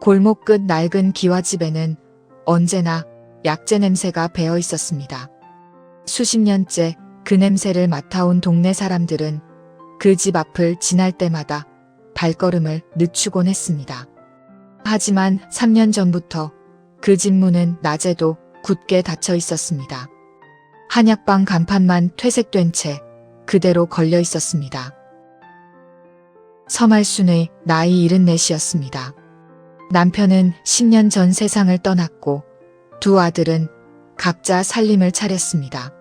골목 끝 낡은 기와집에는 언제나 약재 냄새가 배어 있었습니다. 수십 년째 그 냄새를 맡아온 동네 사람들은 그 집 앞을 지날 때마다 발걸음을 늦추곤 했습니다. 하지만 3년 전부터 그 집 문은 낮에도 굳게 닫혀 있었습니다. 한약방 간판만 퇴색된 채 그대로 걸려 있었습니다. 서말순의 나이 74이었습니다. 남편은 10년 전 세상을 떠났고 두 아들은 각자 살림을 차렸습니다.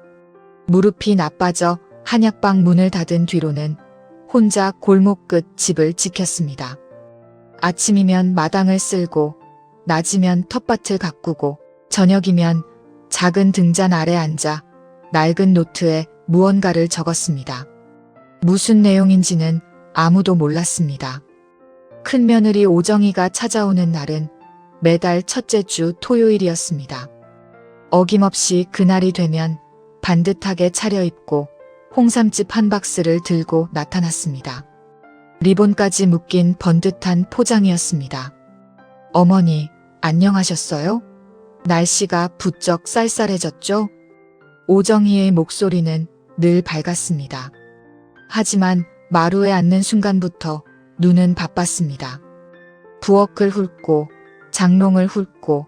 무릎이 나빠져 한약방 문을 닫은 뒤로는 혼자 골목 끝 집을 지켰습니다. 아침이면 마당을 쓸고 낮이면 텃밭을 가꾸고 저녁이면 작은 등잔 아래 앉아 낡은 노트에 무언가를 적었습니다. 무슨 내용인지는 아무도 몰랐습니다. 큰며느리 오정이가 찾아오는 날은 매달 첫째 주 토요일이었습니다. 어김없이 그날이 되면 반듯하게 차려입고 홍삼집 한 박스를 들고 나타났습니다. 리본까지 묶인 번듯한 포장이었습니다. 어머니, 안녕하셨어요? 날씨가 부쩍 쌀쌀해졌죠? 오정희의 목소리는 늘 밝았습니다. 하지만 마루에 앉는 순간부터 눈은 바빴습니다. 부엌을 훑고 장롱을 훑고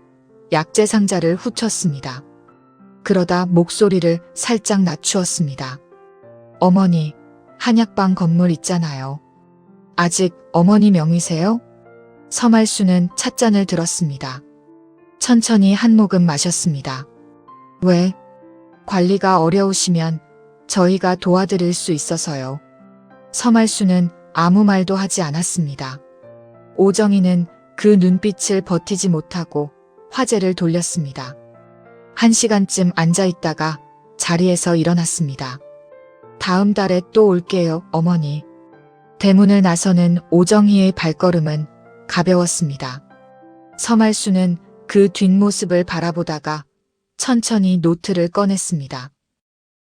약재 상자를 훑었습니다. 그러다 목소리를 살짝 낮추었습니다. 어머니, 한약방 건물 있잖아요. 아직 어머니 명의세요? 서말순은 찻잔을 들었습니다. 천천히 한 모금 마셨습니다. 왜? 관리가 어려우시면 저희가 도와드릴 수 있어서요. 서말순은 아무 말도 하지 않았습니다. 오정희는 그 눈빛을 버티지 못하고 화제를 돌렸습니다. 1시간쯤 앉아있다가 자리에서 일어났습니다. 다음 달에 또 올게요, 어머니. 대문을 나서는 오정희의 발걸음은 가벼웠습니다. 서말순은 그 뒷모습을 바라보다가 천천히 노트를 꺼냈습니다.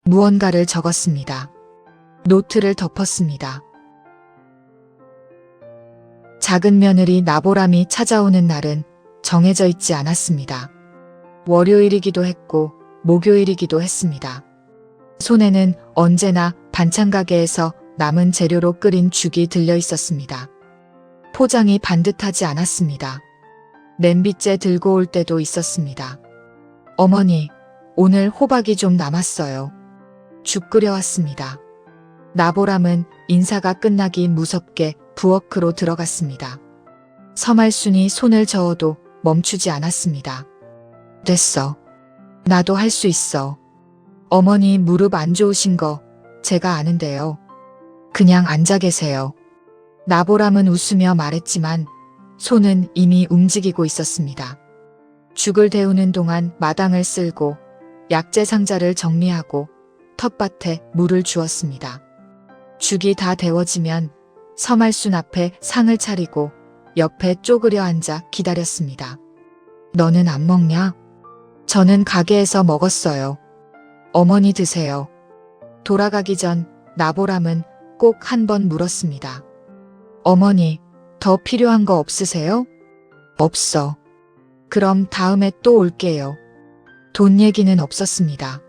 무언가를 적었습니다. 노트를 덮었습니다. 작은 며느리 나보람이 찾아오는 날은 정해져 있지 않았습니다. 월요일이기도 했고 목요일이기도 했습니다. 손에는 언제나 반찬 가게에서 남은 재료로 끓인 죽이 들려 있었습니다. 포장이 반듯하지 않았습니다. 냄비째 들고 올 때도 있었습니다. 어머니, 오늘 호박이 좀 남았어요. 죽 끓여왔습니다. 나보람은 인사가 끝나기 무섭게 부엌으로 들어갔습니다. 서말순이 손을 저어도 멈추지 않았습니다. 됐어. 나도 할 수 있어. 어머니 무릎 안 좋으신 거 제가 아는데요. 그냥 앉아 계세요. 나보람은 웃으며 말했지만 손은 이미 움직이고 있었습니다. 죽을 데우는 동안 마당을 쓸고 약재 상자를 정리하고 텃밭에 물을 주었습니다. 죽이 다 데워지면 서말순 앞에 상을 차리고 옆에 쪼그려 앉아 기다렸습니다. 너는 안 먹냐? 저는 가게에서 먹었어요. 어머니 드세요. 돌아가기 전 나보람은 꼭 한 번 물었습니다. 어머니, 더 필요한 거 없으세요? 없어. 그럼 다음에 또 올게요. 돈 얘기는 없었습니다.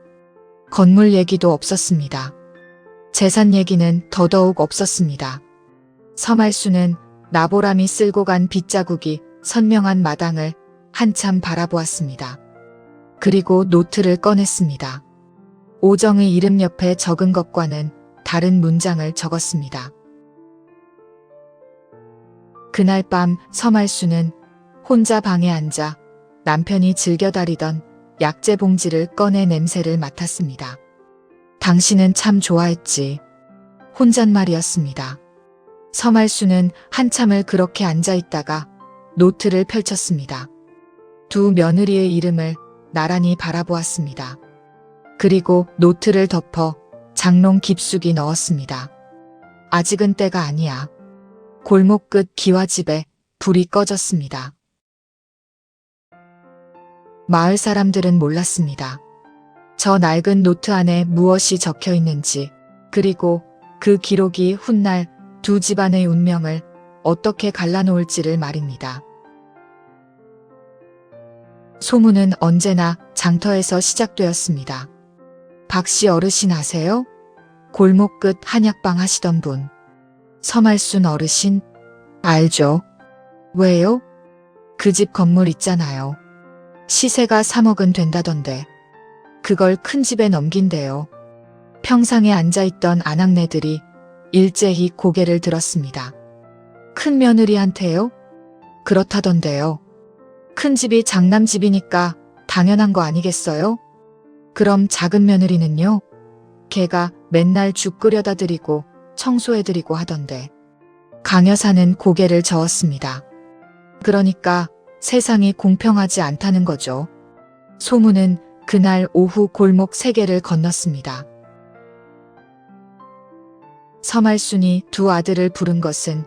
건물 얘기도 없었습니다. 재산 얘기는 더더욱 없었습니다. 서말순은 나보람이 쓸고 간 빗자국이 선명한 마당을 한참 바라보았습니다. 그리고 노트를 꺼냈습니다. 오정의 이름 옆에 적은 것과는 다른 문장을 적었습니다. 그날 밤 서말순은 혼자 방에 앉아 남편이 즐겨 다리던 약재 봉지를 꺼내 냄새를 맡았습니다. 당신은 참 좋아했지. 혼잣말이었습니다. 서말순은 한참을 그렇게 앉아있다가 노트를 펼쳤습니다. 두 며느리의 이름을 나란히 바라보았습니다. 그리고 노트를 덮어 장롱 깊숙이 넣었습니다. 아직은 때가 아니야. 골목 끝 기와집에 불이 꺼졌습니다. 마을 사람들은 몰랐습니다. 저 낡은 노트 안에 무엇이 적혀 있는지, 그리고 그 기록이 훗날 두 집안의 운명을 어떻게 갈라놓을지를 말입니다. 소문은 언제나 장터에서 시작되었습니다. 박씨 어르신 아세요? 골목 끝 한약방 하시던 분. 서말순 어르신? 알죠. 왜요? 그 집 건물 있잖아요. 시세가 3억은 된다던데. 그걸 큰 집에 넘긴대요. 평상에 앉아있던 아낙네들이 일제히 고개를 들었습니다. 큰 며느리한테요? 그렇다던데요. 큰 집이 장남집이니까 당연한 거 아니겠어요? 그럼 작은 며느리는요? 걔가 맨날 죽 끓여다 드리고 청소해드리고 하던데. 강 여사는 고개를 저었습니다. 그러니까 세상이 공평하지 않다는 거죠. 소문은 그날 오후 골목 3개를 건넜습니다. 서말순이 두 아들을 부른 것은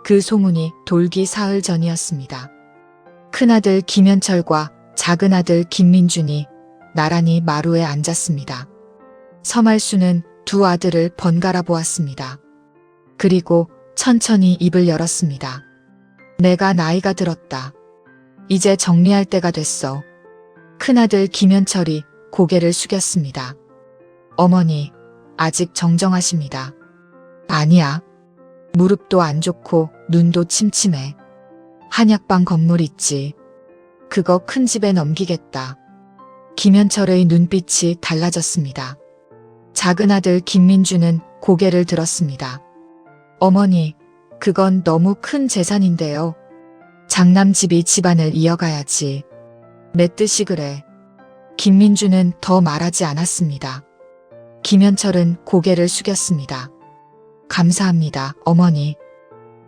그 소문이 돌기 사흘 전이었습니다. 큰아들 김현철과 작은아들 김민준이 나란히 마루에 앉았습니다. 서말순은 두 아들을 번갈아 보았습니다. 그리고 천천히 입을 열었습니다. 내가 나이가 들었다. 이제 정리할 때가 됐어. 큰아들 김현철이 고개를 숙였습니다. 어머니, 아직 정정하십니다. 아니야. 무릎도 안 좋고 눈도 침침해. 한약방 건물 있지. 그거 큰 집에 넘기겠다. 김현철의 눈빛이 달라졌습니다. 작은아들 김민주는 고개를 들었습니다. 어머니, 그건 너무 큰 재산인데요. 장남집이 집안을 이어가야지. 내 뜻이 그래. 김민주는 더 말하지 않았습니다. 김현철은 고개를 숙였습니다. 감사합니다, 어머니.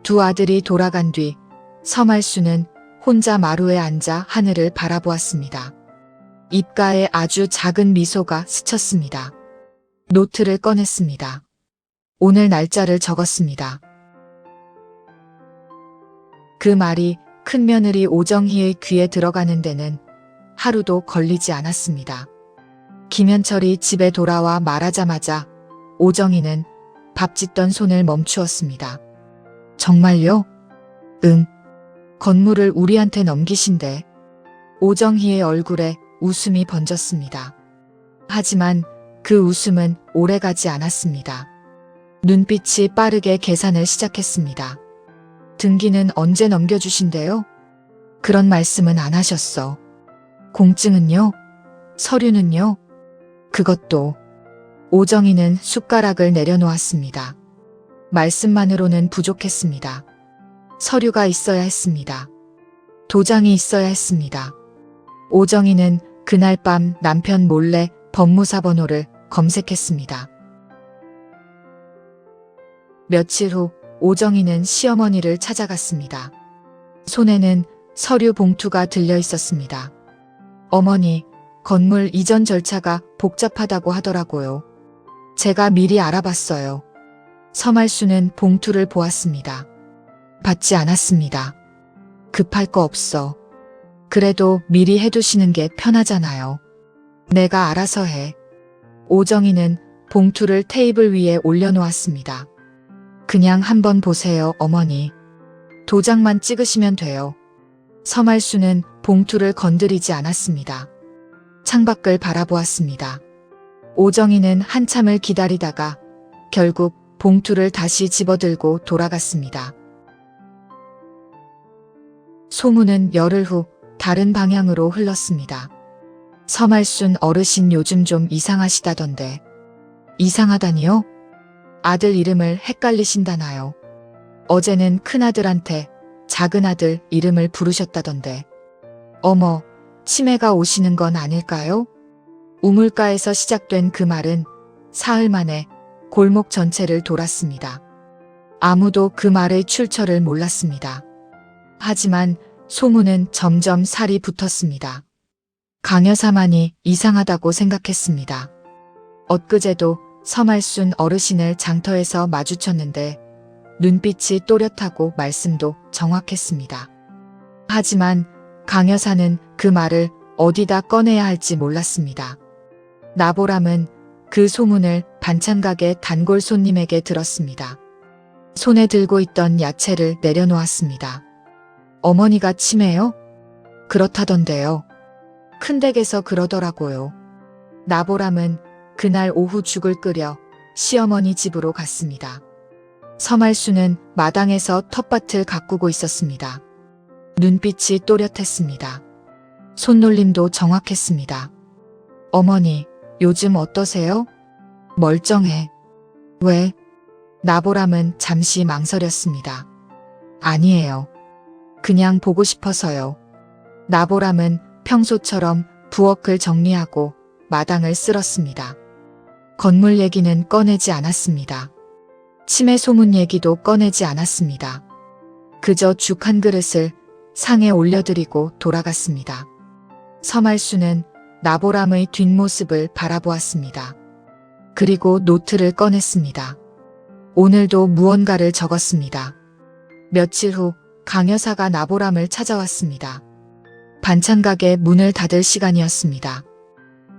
두 아들이 돌아간 뒤 서말순은 혼자 마루에 앉아 하늘을 바라보았습니다. 입가에 아주 작은 미소가 스쳤습니다. 노트를 꺼냈습니다. 오늘 날짜를 적었습니다. 그 말이 큰며느리 오정희의 귀에 들어가는 데는 하루도 걸리지 않았습니다. 김현철이 집에 돌아와 말하자마자 오정희는 밥 짓던 손을 멈추었습니다. 정말요? 응. 건물을 우리한테 넘기신대. 오정희의 얼굴에 웃음이 번졌습니다. 하지만 그 웃음은 오래가지 않았습니다. 눈빛이 빠르게 계산을 시작했습니다. 등기는 언제 넘겨주신대요? 그런 말씀은 안 하셨어. 공증은요? 서류는요? 그것도. 오정희는 숟가락을 내려놓았습니다. 말씀만으로는 부족했습니다. 서류가 있어야 했습니다. 도장이 있어야 했습니다. 오정희는 그날 밤 남편 몰래 법무사 번호를 검색했습니다. 며칠 후 오정희는 시어머니를 찾아갔습니다. 손에는 서류 봉투가 들려 있었습니다. 어머니, 건물 이전 절차가 복잡하다고 하더라고요. 제가 미리 알아봤어요. 서말순은 봉투를 보았습니다. 받지 않았습니다. 급할 거 없어. 그래도 미리 해두시는 게 편하잖아요. 내가 알아서 해. 오정희는 봉투를 테이블 위에 올려놓았습니다. 그냥 한번 보세요, 어머니. 도장만 찍으시면 돼요. 서말순은 봉투를 건드리지 않았습니다. 창밖을 바라보았습니다. 오정희는 한참을 기다리다가 결국 봉투를 다시 집어들고 돌아갔습니다. 소문은 열흘 후 다른 방향으로 흘렀습니다. 서말순 어르신 요즘 좀 이상하시다던데. 이상하다니요? 아들 이름을 헷갈리신다나요? 어제는 큰아들한테 작은아들 이름을 부르셨다던데. 어머, 치매가 오시는 건 아닐까요? 우물가에서 시작된 그 말은 사흘 만에 골목 전체를 돌았습니다. 아무도 그 말의 출처를 몰랐습니다. 하지만 소문은 점점 살이 붙었습니다. 강 여사만이 이상하다고 생각했습니다. 엊그제도 서말순 어르신을 장터에서 마주쳤는데 눈빛이 또렷하고 말씀도 정확했습니다. 하지만 강 여사는 그 말을 어디다 꺼내야 할지 몰랐습니다. 나보람은 그 소문을 반찬가게 단골 손님에게 들었습니다. 손에 들고 있던 야채를 내려놓았습니다. 어머니가 치매요? 그렇다던데요. 큰댁에서 그러더라고요. 나보람은 그날 오후 죽을 끓여 시어머니 집으로 갔습니다. 서말수는 마당에서 텃밭을 가꾸고 있었습니다. 눈빛이 또렷했습니다. 손놀림도 정확했습니다. 어머니, 요즘 어떠세요? 멀쩡해. 왜? 나보람은 잠시 망설였습니다. 아니에요. 그냥 보고 싶어서요. 나보람은 평소처럼 부엌을 정리하고 마당을 쓸었습니다. 건물 얘기는 꺼내지 않았습니다. 치매 소문 얘기도 꺼내지 않았습니다. 그저 죽 한 그릇을 상에 올려드리고 돌아갔습니다. 서말수는 나보람의 뒷모습을 바라보았습니다. 그리고 노트를 꺼냈습니다. 오늘도 무언가를 적었습니다. 며칠 후 강 여사가 나보람을 찾아왔습니다. 반찬가게 문을 닫을 시간이었습니다.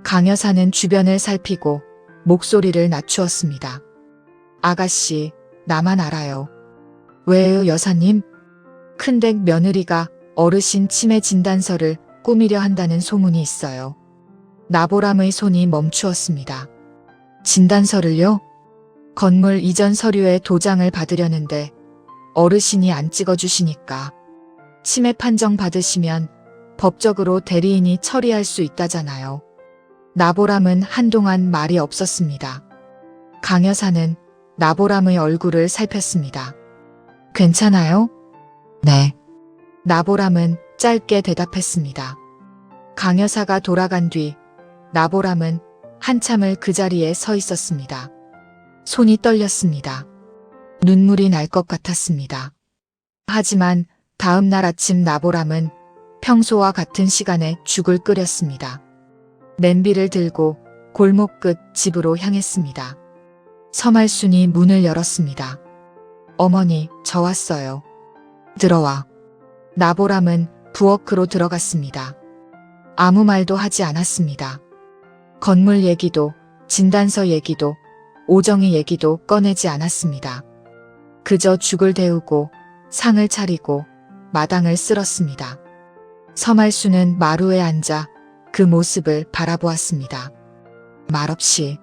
강 여사는 주변을 살피고 목소리를 낮추었습니다. 아가씨, 나만 알아요. 왜요, 여사님? 큰댁 며느리가 어르신 치매 진단서를 꾸미려 한다는 소문이 있어요. 나보람의 손이 멈추었습니다. 진단서를요? 건물 이전 서류에 도장을 받으려는데 어르신이 안 찍어주시니까. 치매 판정 받으시면 법적으로 대리인이 처리할 수 있다잖아요. 나보람은 한동안 말이 없었습니다. 강 여사는 나보람의 얼굴을 살폈습니다. 괜찮아요? 네. 나보람은 짧게 대답했습니다. 강 여사가 돌아간 뒤 나보람은 한참을 그 자리에 서 있었습니다. 손이 떨렸습니다. 눈물이 날 것 같았습니다. 하지만 다음 날 아침 나보람은 평소와 같은 시간에 죽을 끓였습니다. 냄비를 들고 골목 끝 집으로 향했습니다. 서말순이 문을 열었습니다. 어머니, 저 왔어요. 들어와. 나보람은 부엌으로 들어갔습니다. 아무 말도 하지 않았습니다. 건물 얘기도, 진단서 얘기도, 오정희 얘기도 꺼내지 않았습니다. 그저 죽을 데우고 상을 차리고 마당을 쓸었습니다. 서말수는 마루에 앉아 그 모습을 바라보았습니다. 말없이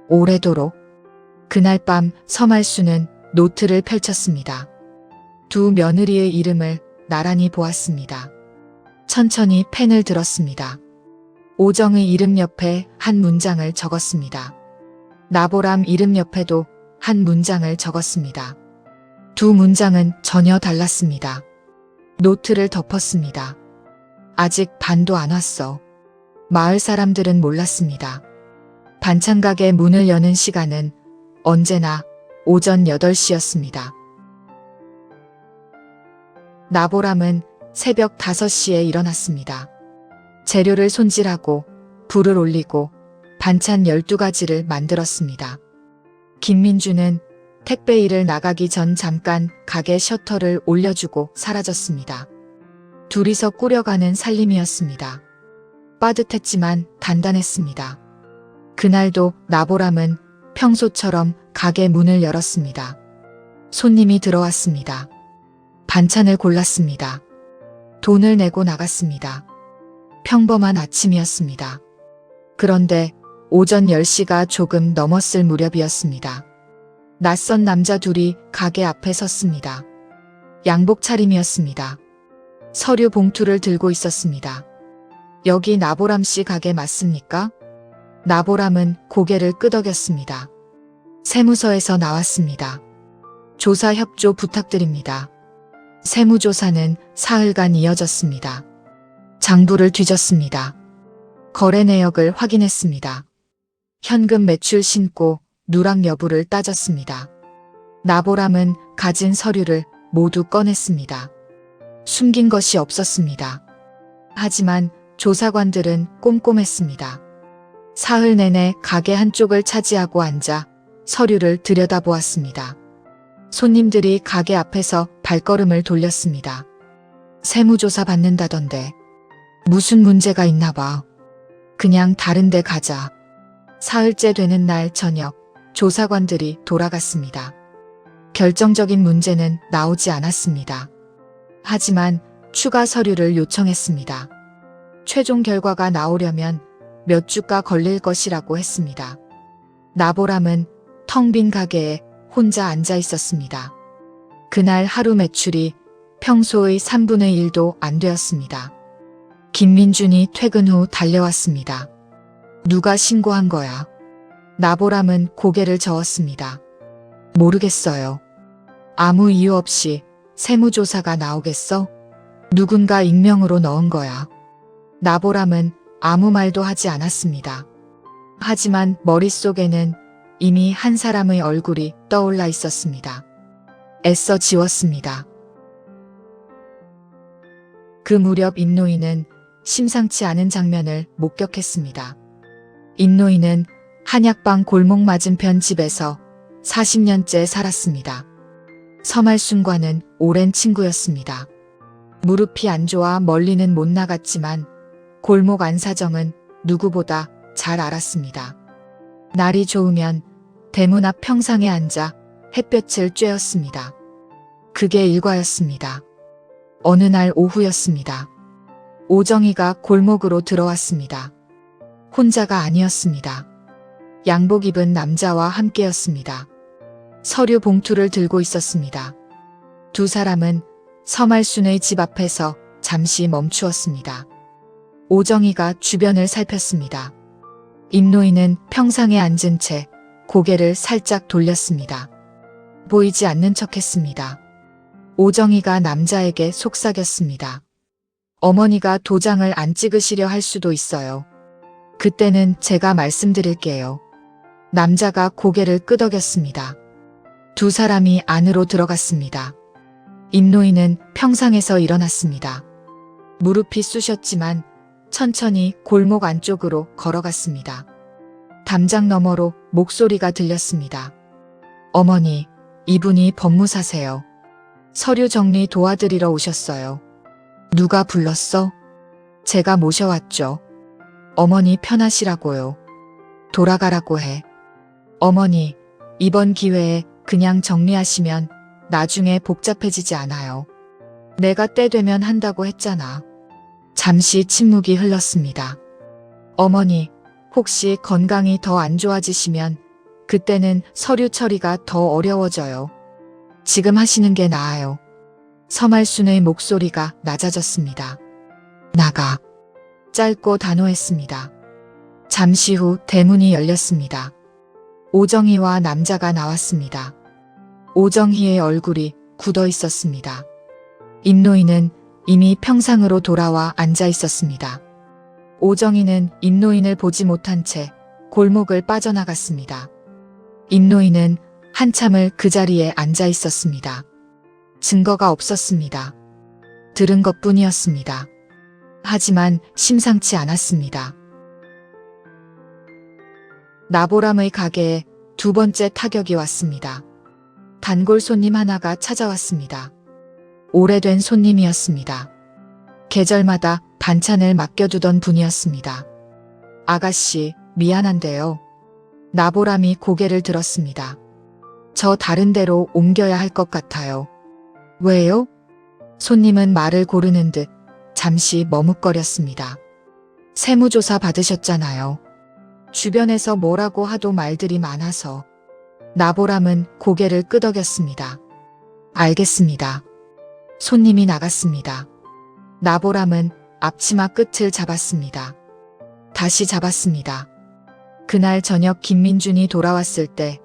오래도록. 그날 밤 서말수는 노트를 펼쳤습니다. 두 며느리의 이름을 나란히 보았습니다. 천천히 펜을 들었습니다. 오정의 이름 옆에 한 문장을 적었습니다. 나보람 이름 옆에도 한 문장을 적었습니다. 두 문장은 전혀 달랐습니다. 노트를 덮었습니다. 아직 반도 안 왔어. 마을 사람들은 몰랐습니다. 반찬가게 문을 여는 시간은 언제나 오전 8시였습니다. 나보람은 새벽 5시에 일어났습니다. 재료를 손질하고 불을 올리고 반찬 12가지를 만들었습니다. 김민주는 택배 일을 나가기 전 잠깐 가게 셔터를 올려주고 사라졌습니다. 둘이서 꾸려가는 살림이었습니다. 빠듯했지만 단단했습니다. 그날도 나보람은 평소처럼 가게 문을 열었습니다. 손님이 들어왔습니다. 반찬을 골랐습니다. 돈을 내고 나갔습니다. 평범한 아침이었습니다. 그런데 오전 10시가 조금 넘었을 무렵이었습니다. 낯선 남자 둘이 가게 앞에 섰습니다. 양복 차림이었습니다. 서류 봉투를 들고 있었습니다. 여기 나보람 씨 가게 맞습니까? 나보람은 고개를 끄덕였습니다. 세무서에서 나왔습니다. 조사 협조 부탁드립니다. 세무조사는 사흘간 이어졌습니다. 장부를 뒤졌습니다. 거래 내역을 확인했습니다. 현금 매출 신고, 누락 여부를 따졌습니다. 나보람은 가진 서류를 모두 꺼냈습니다. 숨긴 것이 없었습니다. 하지만 조사관들은 꼼꼼했습니다. 사흘 내내 가게 한쪽을 차지하고 앉아 서류를 들여다보았습니다. 손님들이 가게 앞에서 발걸음을 돌렸습니다. 세무조사 받는다던데. 무슨 문제가 있나 봐. 그냥 다른 데 가자. 사흘째 되는 날 저녁, 조사관들이 돌아갔습니다. 결정적인 문제는 나오지 않았습니다. 하지만 추가 서류를 요청했습니다. 최종 결과가 나오려면 몇 주가 걸릴 것이라고 했습니다. 나보람은 텅 빈 가게에 혼자 앉아 있었습니다. 그날 하루 매출이 평소의 3분의 1도 안 되었습니다. 김민준이 퇴근 후 달려왔습니다. 누가 신고한 거야? 나보람은 고개를 저었습니다. 모르겠어요. 아무 이유 없이 세무조사가 나오겠어? 누군가 익명으로 넣은 거야. 나보람은 아무 말도 하지 않았습니다. 하지만 머릿속에는 이미 한 사람의 얼굴이 떠올라 있었습니다. 애써 지웠습니다. 그 무렵 임노인은 심상치 않은 장면을 목격했습니다. 임노인은 한약방 골목 맞은편 집에서 40년째 살았습니다. 서말순과는 오랜 친구였습니다. 무릎이 안 좋아 멀리는 못 나갔지만 골목 안사정은 누구보다 잘 알았습니다. 날이 좋으면 대문 앞 평상에 앉아 햇볕을 쬐었습니다. 그게 일과였습니다. 어느 날 오후였습니다. 오정희가 골목으로 들어왔습니다. 혼자가 아니었습니다. 양복 입은 남자와 함께였습니다. 서류 봉투를 들고 있었습니다. 두 사람은 서말순의 집 앞에서 잠시 멈추었습니다. 오정희가 주변을 살폈습니다. 임노인은 평상에 앉은 채 고개를 살짝 돌렸습니다. 보이지 않는 척했습니다. 오정희가 남자에게 속삭였습니다. 어머니가 도장을 안 찍으시려 할 수도 있어요. 그때는 제가 말씀드릴게요. 남자가 고개를 끄덕였습니다. 두 사람이 안으로 들어갔습니다. 임노인은 평상에서 일어났습니다. 무릎이 쑤셨지만 천천히 골목 안쪽으로 걸어갔습니다. 담장 너머로 목소리가 들렸습니다. 어머니, 이분이 법무사세요. 서류 정리 도와드리러 오셨어요. 누가 불렀어? 제가 모셔왔죠. 어머니 편하시라고요. 돌아가라고 해. 어머니, 이번 기회에 그냥 정리하시면 나중에 복잡해지지 않아요. 내가 때 되면 한다고 했잖아. 잠시 침묵이 흘렀습니다. 어머니, 혹시 건강이 더 안 좋아지시면 그때는 서류 처리가 더 어려워져요. 지금 하시는 게 나아요. 서말순의 목소리가 낮아졌습니다. 나가. 짧고 단호했습니다. 잠시 후 대문이 열렸습니다. 오정희와 남자가 나왔습니다. 오정희의 얼굴이 굳어 있었습니다. 임노인은 이미 평상으로 돌아와 앉아 있었습니다. 오정희는 임노인을 보지 못한 채 골목을 빠져나갔습니다. 임노인은 한참을 그 자리에 앉아 있었습니다. 증거가 없었습니다. 들은 것뿐이었습니다. 하지만 심상치 않았습니다. 나보람의 가게에 두 번째 타격이 왔습니다. 단골 손님 하나가 찾아왔습니다. 오래된 손님이었습니다. 계절마다 반찬을 맡겨두던 분이었습니다. 아가씨, 미안한데요. 나보람이 고개를 들었습니다. 저 다른 데로 옮겨야 할 것 같아요. 왜요? 손님은 말을 고르는 듯 잠시 머뭇거렸습니다. 세무조사 받으셨잖아요. 주변에서 뭐라고 하도 말들이 많아서. 나보람은 고개를 끄덕였습니다. 알겠습니다. 손님이 나갔습니다. 나보람은 앞치마 끝을 잡았습니다. 다시 잡았습니다. 그날 저녁 김민준이 돌아왔을 때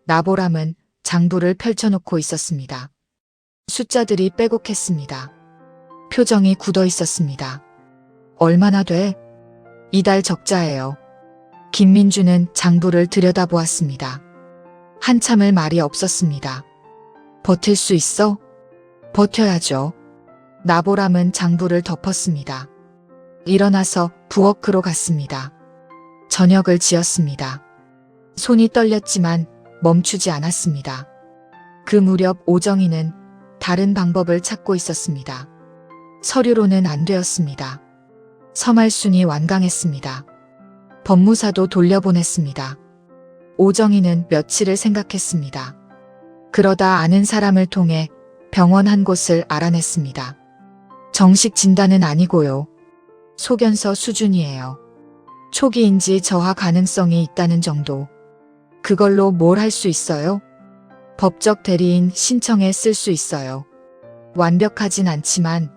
나보람은 장부를 펼쳐놓고 있었습니다. 숫자들이 빼곡했습니다. 표정이 굳어 있었습니다. 얼마나 돼? 이달 적자예요. 김민준은 장부를 들여다보았습니다. 한참을 말이 없었습니다. 버틸 수 있어? 버텨야죠. 나보람은 장부를 덮었습니다. 일어나서 부엌으로 갔습니다. 저녁을 지었습니다. 손이 떨렸지만 멈추지 않았습니다. 그 무렵 오정희는 다른 방법을 찾고 있었습니다. 서류로는 안 되었습니다. 서말순이 완강했습니다. 법무사도 돌려보냈습니다. 오정희는 며칠을 생각했습니다. 그러다 아는 사람을 통해 병원 한 곳을 알아냈습니다. 정식 진단은 아니고요. 소견서 수준이에요. 초기인지 저하 가능성이 있다는 정도. 그걸로 뭘 할 수 있어요? 법적 대리인 신청에 쓸 수 있어요. 완벽하진 않지만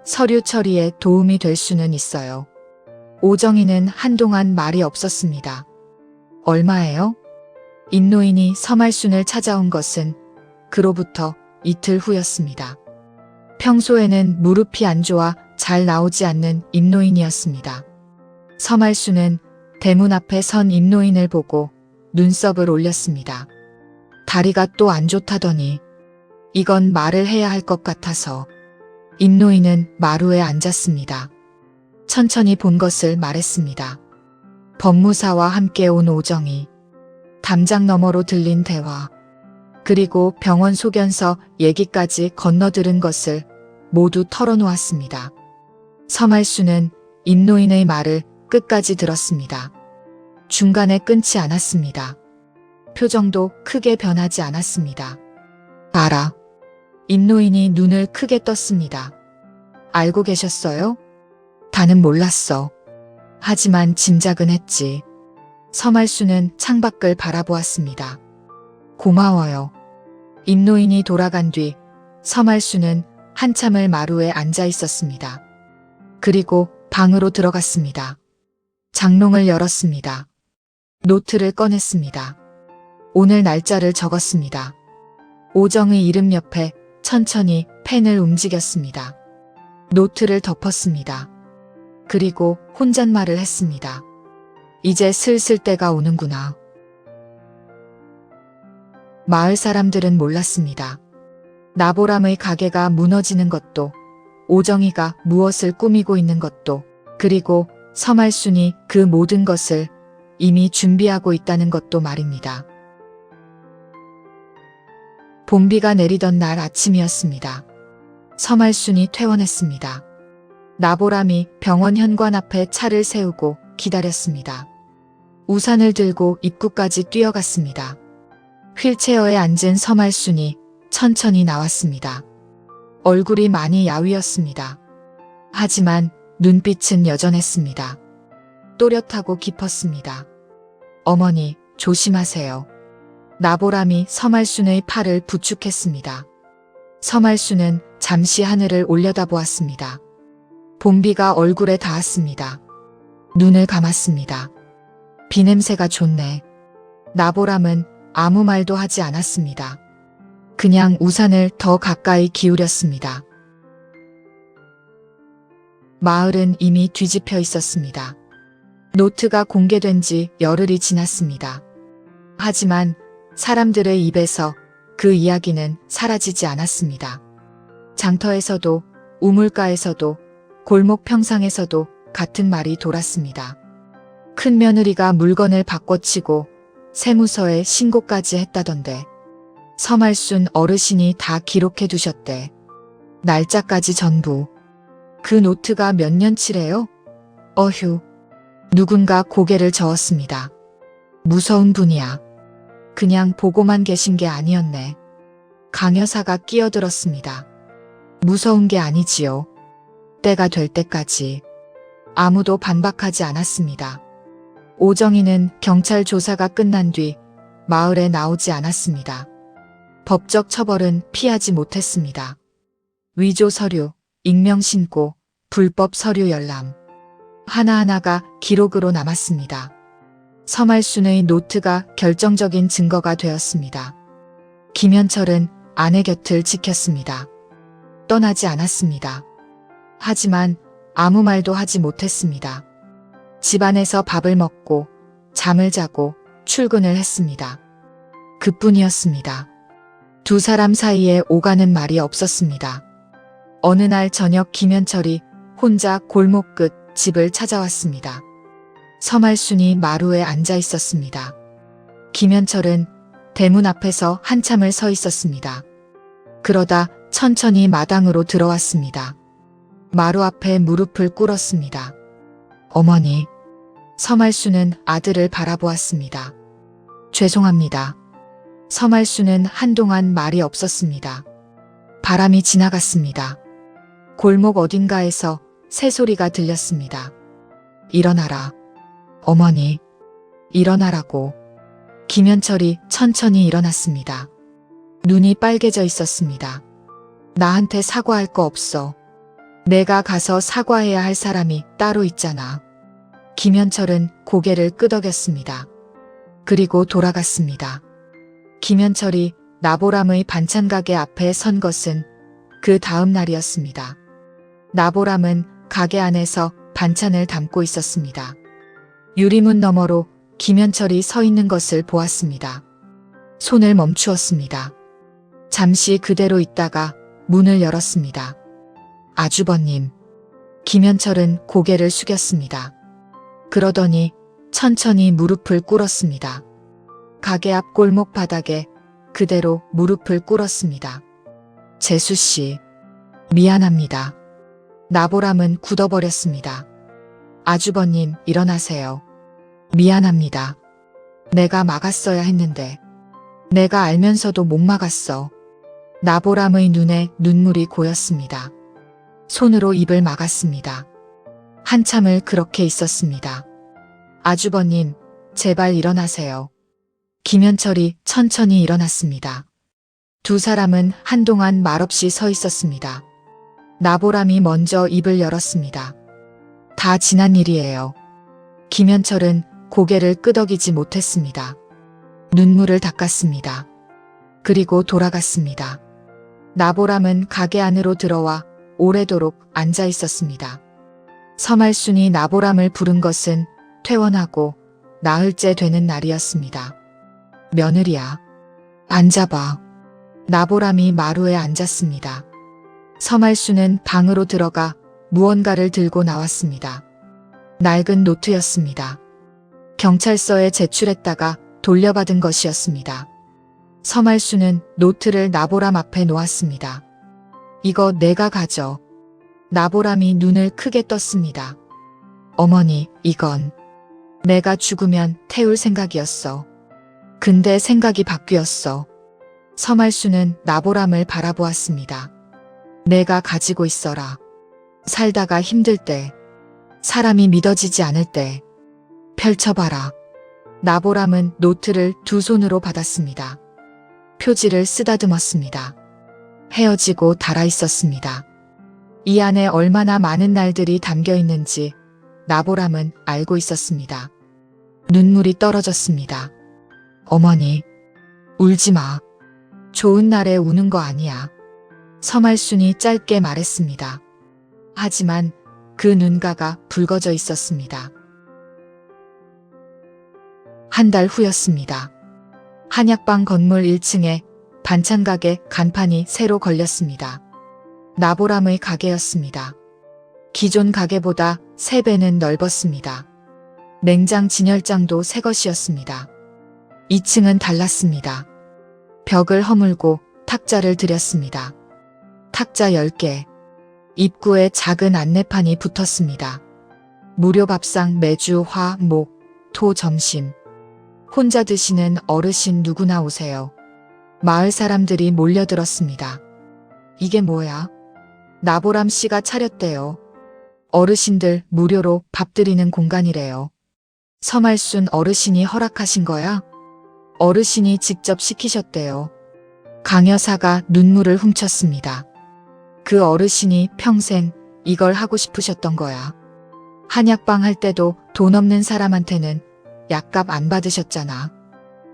서류 처리에 도움이 될 수는 있어요. 오정희는 한동안 말이 없었습니다. 얼마예요? 임노인이 서말순을 찾아온 것은 그로부터 이틀 후였습니다. 평소에는 무릎이 안 좋아 잘 나오지 않는 임노인이었습니다. 서말순은 대문 앞에 선 임노인을 보고 눈썹을 올렸습니다. 다리가 또 안 좋다더니 이건 말을 해야 할 것 같아서 임노인은 마루에 앉았습니다. 천천히 본 것을 말했습니다. 법무사와 함께 온 오정희, 담장 너머로 들린 대화, 그리고 병원 소견서 얘기까지 건너들은 것을 모두 털어놓았습니다. 서말순은 임노인의 말을 끝까지 들었습니다. 중간에 끊지 않았습니다. 표정도 크게 변하지 않았습니다. 알아. 임노인이 눈을 크게 떴습니다. 알고 계셨어요? 다는 몰랐어. 하지만 짐작은 했지. 서말순은 창밖을 바라보았습니다. 고마워요. 임노인이 돌아간 뒤 서말순은 한참을 마루에 앉아 있었습니다. 그리고 방으로 들어갔습니다. 장롱을 열었습니다. 노트를 꺼냈습니다. 오늘 날짜를 적었습니다. 오정의 이름 옆에 천천히 펜을 움직였습니다. 노트를 덮었습니다. 그리고 혼잣말을 했습니다. 이제 슬슬 때가 오는구나. 마을 사람들은 몰랐습니다. 나보람의 가게가 무너지는 것도, 오정희가 무엇을 꾸미고 있는 것도, 그리고 서말순이 그 모든 것을 이미 준비하고 있다는 것도 말입니다. 봄비가 내리던 날 아침이었습니다. 서말순이 퇴원했습니다. 나보람이 병원 현관 앞에 차를 세우고 기다렸습니다. 우산을 들고 입구까지 뛰어갔습니다. 휠체어에 앉은 서말순이 천천히 나왔습니다. 얼굴이 많이 야위었습니다. 하지만 눈빛은 여전했습니다. 또렷하고 깊었습니다. 어머니, 조심하세요. 나보람이 서말순의 팔을 부축했습니다. 서말순은 잠시 하늘을 올려다보았습니다. 봄비가 얼굴에 닿았습니다. 눈을 감았습니다. 비냄새가 좋네. 나보람은 아무 말도 하지 않았습니다. 그냥 우산을 더 가까이 기울였습니다. 마을은 이미 뒤집혀 있었습니다. 노트가 공개된 지 열흘이 지났습니다. 하지만 사람들의 입에서 그 이야기는 사라지지 않았습니다. 장터에서도, 우물가에서도, 골목 평상에서도 같은 말이 돌았습니다. 큰 며느리가 물건을 바꿔치고 세무서에 신고까지 했다던데. 서말순 어르신이 다 기록해 두셨대. 날짜까지 전부. 그 노트가 몇 년치래요? 어휴. 누군가 고개를 저었습니다. 무서운 분이야. 그냥 보고만 계신 게 아니었네. 강 여사가 끼어들었습니다. 무서운 게 아니지요. 때가 될 때까지. 아무도 반박하지 않았습니다. 오정희는 경찰 조사가 끝난 뒤 마을에 나오지 않았습니다. 법적 처벌은 피하지 못했습니다. 위조 서류, 익명 신고, 불법 서류 열람. 하나하나가 기록으로 남았습니다. 서말순의 노트가 결정적인 증거가 되었습니다. 김현철은 아내 곁을 지켰습니다. 떠나지 않았습니다. 하지만 아무 말도 하지 못했습니다. 집안에서 밥을 먹고 잠을 자고 출근을 했습니다. 그뿐이었습니다. 두 사람 사이에 오가는 말이 없었습니다. 어느 날 저녁 김현철이 혼자 골목 끝 집을 찾아왔습니다. 서말순이 마루에 앉아 있었습니다. 김현철은 대문 앞에서 한참을 서 있었습니다. 그러다 천천히 마당으로 들어왔습니다. 마루 앞에 무릎을 꿇었습니다. 어머니. 서말순은 아들을 바라보았습니다. 죄송합니다. 서말순은 한동안 말이 없었습니다. 바람이 지나갔습니다. 골목 어딘가에서 새소리가 들렸습니다. 일어나라. 어머니, 일어나라고. 김현철이 천천히 일어났습니다. 눈이 빨개져 있었습니다. 나한테 사과할 거 없어. 내가 가서 사과해야 할 사람이 따로 있잖아. 김현철은 고개를 끄덕였습니다. 그리고 돌아갔습니다. 김현철이 나보람의 반찬 가게 앞에 선 것은 그 다음 날이었습니다. 나보람은 가게 안에서 반찬을 담고 있었습니다. 유리문 너머로 김현철이 서 있는 것을 보았습니다. 손을 멈추었습니다. 잠시 그대로 있다가 문을 열었습니다. 아주버님. 김현철은 고개를 숙였습니다. 그러더니 천천히 무릎을 꿇었습니다. 가게 앞 골목 바닥에 그대로 무릎을 꿇었습니다. 재수씨, 미안합니다. 나보람은 굳어버렸습니다. 아주버님, 일어나세요. 미안합니다. 내가 막았어야 했는데. 내가 알면서도 못 막았어. 나보람의 눈에 눈물이 고였습니다. 손으로 입을 막았습니다. 한참을 그렇게 있었습니다. 아주버님, 제발 일어나세요. 김현철이 천천히 일어났습니다. 두 사람은 한동안 말없이 서 있었습니다. 나보람이 먼저 입을 열었습니다. 다 지난 일이에요. 김현철은 고개를 끄덕이지 못했습니다. 눈물을 닦았습니다. 그리고 돌아갔습니다. 나보람은 가게 안으로 들어와 오래도록 앉아 있었습니다. 서말순이 나보람을 부른 것은 퇴원하고 나흘째 되는 날이었습니다. 며느리야, 앉아봐. 나보람이 마루에 앉았습니다. 서말순은 방으로 들어가 무언가를 들고 나왔습니다. 낡은 노트였습니다. 경찰서에 제출했다가 돌려받은 것이었습니다. 서말순은 노트를 나보람 앞에 놓았습니다. 이거 내가 가져. 나보람이 눈을 크게 떴습니다. 어머니, 이건 내가 죽으면 태울 생각이었어. 근데 생각이 바뀌었어. 서말순은 나보람을 바라보았습니다. 내가 가지고 있어라. 살다가 힘들 때, 사람이 믿어지지 않을 때 펼쳐봐라. 나보람은 노트를 두 손으로 받았습니다. 표지를 쓰다듬었습니다. 헤어지고 달아 있었습니다. 이 안에 얼마나 많은 날들이 담겨 있는지 나보람은 알고 있었습니다. 눈물이 떨어졌습니다. 어머니, 울지 마. 좋은 날에 우는 거 아니야. 서말순이 짧게 말했습니다. 하지만 그 눈가가 붉어져 있었습니다. 한 달 후였습니다. 한약방 건물 1층에 반찬 가게 간판이 새로 걸렸습니다. 나보람의 가게였습니다. 기존 가게보다 3배는 넓었습니다. 냉장 진열장도 새 것이었습니다. 2층은 달랐습니다. 벽을 허물고 탁자를 들였습니다. 탁자 10개. 입구에 작은 안내판이 붙었습니다. 무료 밥상 매주 화, 목, 토 점심. 혼자 드시는 어르신 누구나 오세요. 마을 사람들이 몰려들었습니다. 이게 뭐야? 나보람 씨가 차렸대요. 어르신들 무료로 밥 드리는 공간이래요. 서말순 어르신이 허락하신 거야? 어르신이 직접 시키셨대요. 강 여사가 눈물을 훔쳤습니다. 그 어르신이 평생 이걸 하고 싶으셨던 거야. 한약방 할 때도 돈 없는 사람한테는 약값 안 받으셨잖아.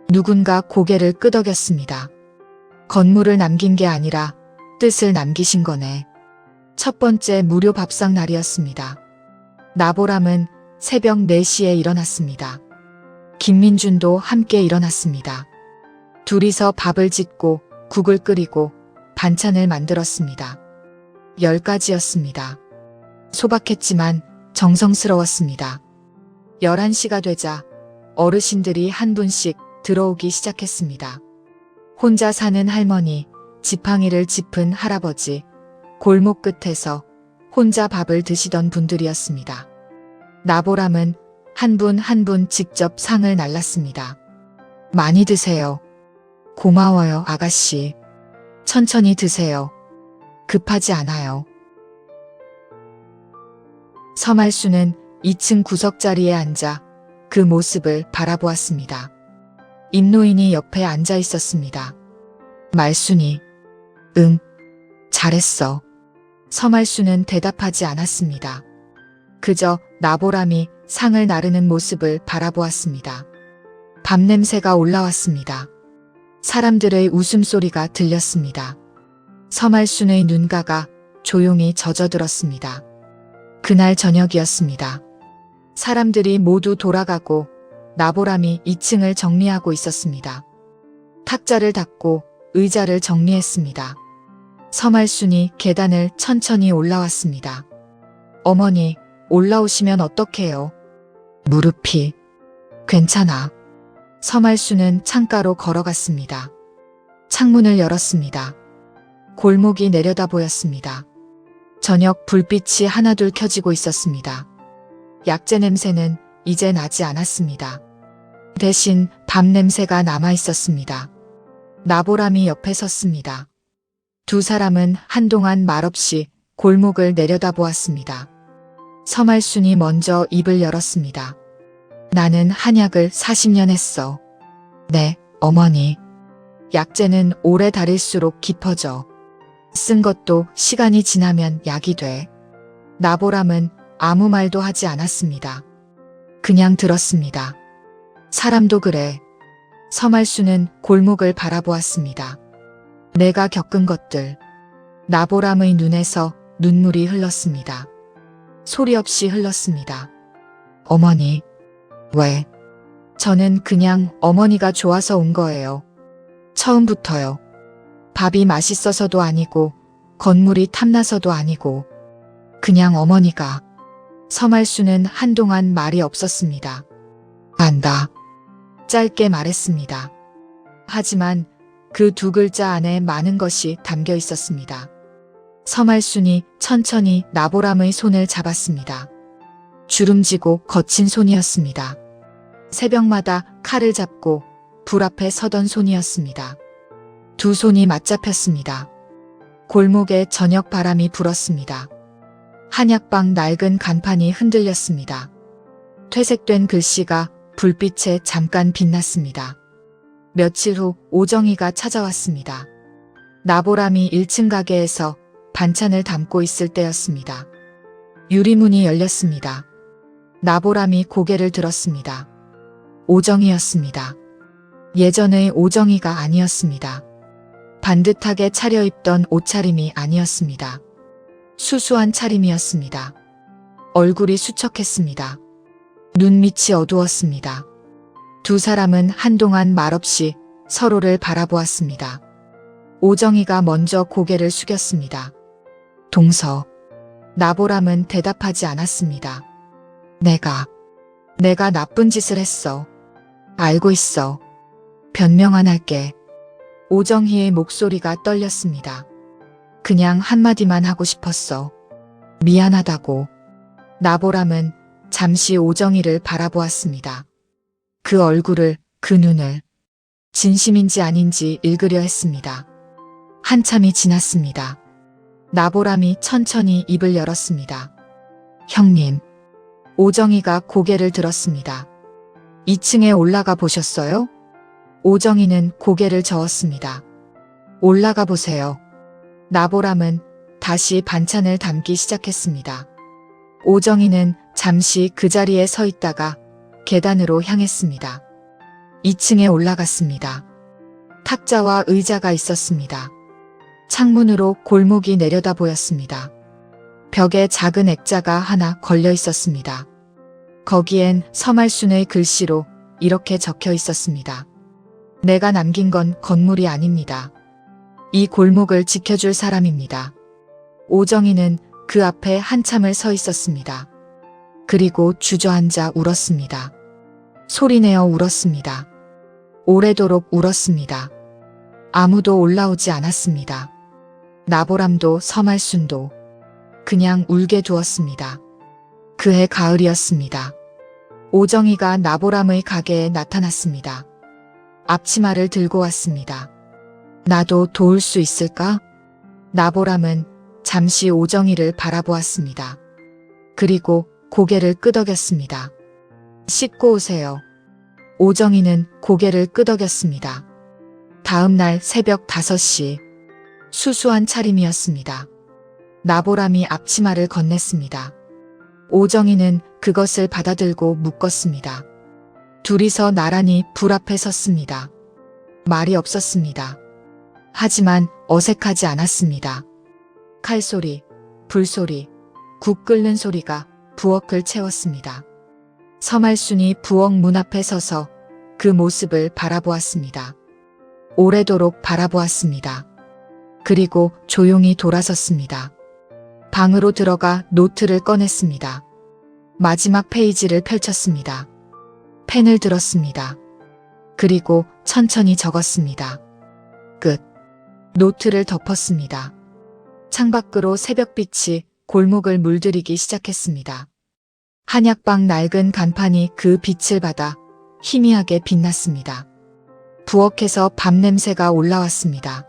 누군가 고개를 끄덕였습니다. 건물을 남긴 게 아니라 뜻을 남기신 거네. 첫 번째 무료 밥상 날이었습니다. 나보람은 새벽 4시에 일어났습니다. 김민준도 함께 일어났습니다. 둘이서 밥을 짓고 국을 끓이고 반찬을 만들었습니다. 10가지였습니다. 소박했지만 정성스러웠습니다. 11시가 되자 어르신들이 한 분씩 들어오기 시작했습니다. 혼자 사는 할머니, 지팡이를 짚은 할아버지, 골목 끝에서 혼자 밥을 드시던 분들이었습니다. 나보람은 한 분 한 분 직접 상을 날랐습니다. 많이 드세요. 고마워요, 아가씨. 천천히 드세요. 급하지 않아요. 서말수는 2층 구석자리에 앉아 그 모습을 바라보았습니다. 임노인이 옆에 앉아 있었습니다. 말순이, 응, 잘했어. 서말수는 대답하지 않았습니다. 그저 나보람이 상을 나르는 모습을 바라보았습니다. 밥 냄새가 올라왔습니다. 사람들의 웃음소리가 들렸습니다. 서말순의 눈가가 조용히 젖어들었습니다. 그날 저녁이었습니다. 사람들이 모두 돌아가고 나보람이 2층을 정리하고 있었습니다. 탁자를 닫고 의자를 정리했습니다. 서말순이 계단을 천천히 올라왔습니다. 어머니, 올라오시면 어떡해요? 무릎이. 괜찮아. 서말순은 창가로 걸어갔습니다. 창문을 열었습니다. 골목이 내려다 보였습니다. 저녁 불빛이 하나둘 켜지고 있었습니다. 약재 냄새는 이제 나지 않았습니다. 대신 밥 냄새가 남아 있었습니다. 나보람이 옆에 섰습니다. 두 사람은 한동안 말없이 골목을 내려다 보았습니다. 서말순이 먼저 입을 열었습니다. 나는 한약을 40년 했어. 네, 어머니. 약재는 오래 다릴수록 깊어져. 쓴 것도 시간이 지나면 약이 돼. 나보람은 아무 말도 하지 않았습니다. 그냥 들었습니다. 사람도 그래. 서말수는 골목을 바라보았습니다. 내가 겪은 것들. 나보람의 눈에서 눈물이 흘렀습니다. 소리 없이 흘렀습니다. 어머니. 왜? 저는 그냥 어머니가 좋아서 온 거예요. 처음부터요. 밥이 맛있어서도 아니고 건물이 탐나서도 아니고 그냥 어머니가. 서말수는 한동안 말이 없었습니다. 안다. 짧게 말했습니다. 하지만 그 두 글자 안에 많은 것이 담겨 있었습니다. 서말순이 천천히 나보람의 손을 잡았습니다. 주름지고 거친 손이었습니다. 새벽마다 칼을 잡고 불 앞에 서던 손이었습니다. 두 손이 맞잡혔습니다. 골목에 저녁 바람이 불었습니다. 한약방 낡은 간판이 흔들렸습니다. 퇴색된 글씨가 불빛에 잠깐 빛났습니다. 며칠 후 오정이가 찾아왔습니다. 나보람이 1층 가게에서 반찬을 담고 있을 때였습니다. 유리문이 열렸습니다. 나보람이 고개를 들었습니다. 오정이였습니다. 예전의 오정이가 아니었습니다. 반듯하게 차려입던 옷차림이 아니었습니다. 수수한 차림이었습니다. 얼굴이 수척했습니다. 눈밑이 어두웠습니다. 두 사람은 한동안 말없이 서로를 바라보았습니다. 오정이가 먼저 고개를 숙였습니다. 동서. 나보람은 대답하지 않았습니다. 내가 나쁜 짓을 했어. 알고 있어. 변명 안 할게. 오정희의 목소리가 떨렸습니다. 그냥 한마디만 하고 싶었어. 미안하다고. 나보람은 잠시 오정희를 바라보았습니다. 그 얼굴을, 그 눈을 진심인지 아닌지 읽으려 했습니다. 한참이 지났습니다. 나보람이 천천히 입을 열었습니다. 형님. 오정희가 고개를 들었습니다. 2층에 올라가 보셨어요? 오정희는 고개를 저었습니다. 올라가 보세요. 나보람은 다시 반찬을 담기 시작했습니다. 오정희는 잠시 그 자리에 서 있다가 계단으로 향했습니다. 2층에 올라갔습니다. 탁자와 의자가 있었습니다. 창문으로 골목이 내려다 보였습니다. 벽에 작은 액자가 하나 걸려 있었습니다. 거기엔 서말순의 글씨로 이렇게 적혀 있었습니다. 내가 남긴 건 건물이 아닙니다. 이 골목을 지켜줄 사람입니다. 오정희는 그 앞에 한참을 서 있었습니다. 그리고 주저앉아 울었습니다. 소리내어 울었습니다. 오래도록 울었습니다. 아무도 올라오지 않았습니다. 나보람도 서말순도 그냥 울게 두었습니다. 그해 가을이었습니다. 오정희가 나보람의 가게에 나타났습니다. 앞치마를 들고 왔습니다. 나도 도울 수 있을까? 나보람은 잠시 오정희를 바라보았습니다. 그리고 고개를 끄덕였습니다. 씻고 오세요. 오정희는 고개를 끄덕였습니다. 다음 날 새벽 5시. 수수한 차림이었습니다. 나보람이 앞치마를 건넸습니다. 오정희는 그것을 받아들고 묶었습니다. 둘이서 나란히 불 앞에 섰습니다. 말이 없었습니다. 하지만 어색하지 않았습니다. 칼소리, 불소리, 국 끓는 소리가 부엌을 채웠습니다. 서말순이 부엌 문 앞에 서서 그 모습을 바라보았습니다. 오래도록 바라보았습니다. 그리고 조용히 돌아섰습니다. 방으로 들어가 노트를 꺼냈습니다. 마지막 페이지를 펼쳤습니다. 펜을 들었습니다. 그리고 천천히 적었습니다. 끝. 노트를 덮었습니다. 창밖으로 새벽빛이 골목을 물들이기 시작했습니다. 한약방 낡은 간판이 그 빛을 받아 희미하게 빛났습니다. 부엌에서 밥 냄새가 올라왔습니다.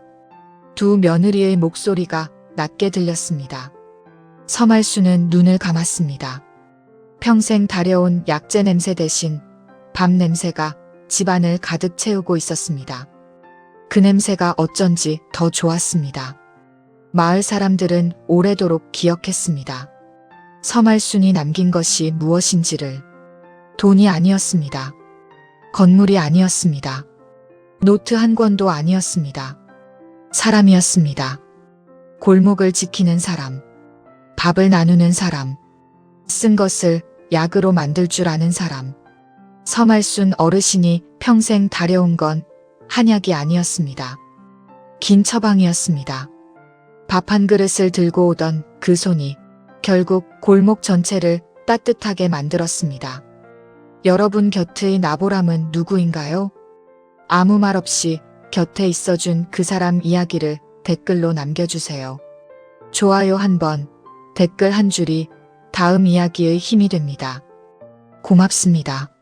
두 며느리의 목소리가 낮게 들렸습니다. 서말수는 눈을 감았습니다. 평생 다려온 약재 냄새 대신 밥 냄새가 집안을 가득 채우고 있었습니다. 그 냄새가 어쩐지 더 좋았습니다. 마을 사람들은 오래도록 기억했습니다. 서말순이 남긴 것이 무엇인지를. 돈이 아니었습니다. 건물이 아니었습니다. 노트 한 권도 아니었습니다. 사람이었습니다. 골목을 지키는 사람, 밥을 나누는 사람, 쓴 것을 약으로 만들 줄 아는 사람. 서말순 어르신이 평생 다려온 건 한약이 아니었습니다. 긴 처방이었습니다. 밥 한 그릇을 들고 오던 그 손이 결국 골목 전체를 따뜻하게 만들었습니다. 여러분 곁의 나보람은 누구인가요? 아무 말 없이 곁에 있어준 그 사람 이야기를 댓글로 남겨주세요. 좋아요 한 번, 댓글 한 줄이 다음 이야기의 힘이 됩니다. 고맙습니다.